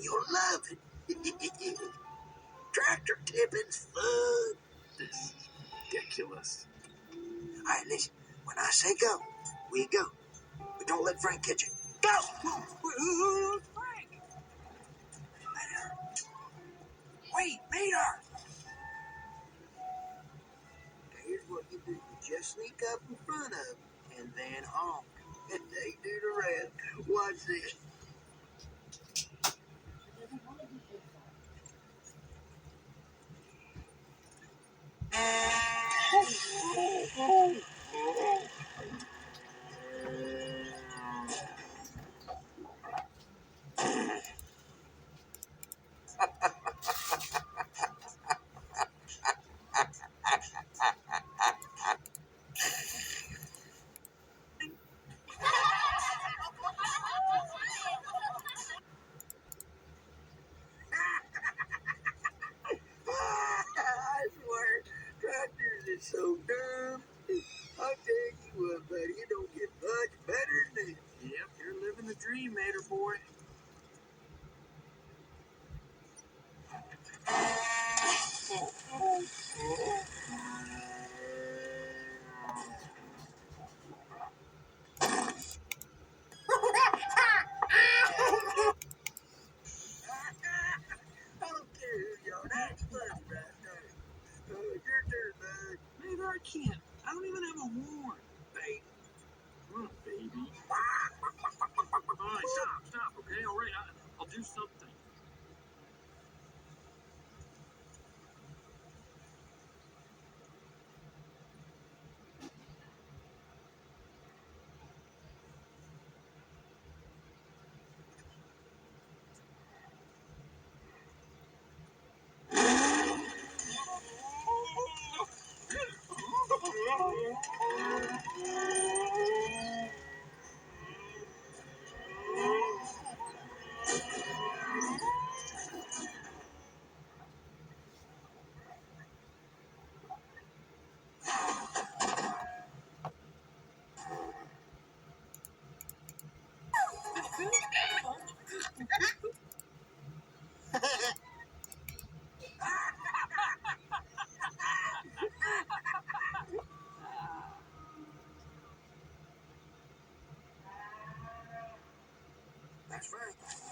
You'll love it. Tractor tipping's fun. This is ridiculous. All right, listen. When I say go, we go. But don't let Frank catch it. Go! Who's Frank? Mater. Wait, Mater! Here's what you do. You just sneak up in front of them, and then honk. And they do the rest. Watch this. I swear, tractors is so dumb. I'll tell you what, buddy, it don't get much better than this. Yep, you're living the dream, Mater boy. I don't care who y'all. That's funny right there. Your turn, bud. Mater, I can't. I don't even have a horn. Baby. Oh, baby. All right, stop, okay? All right, I'll do something. That's right.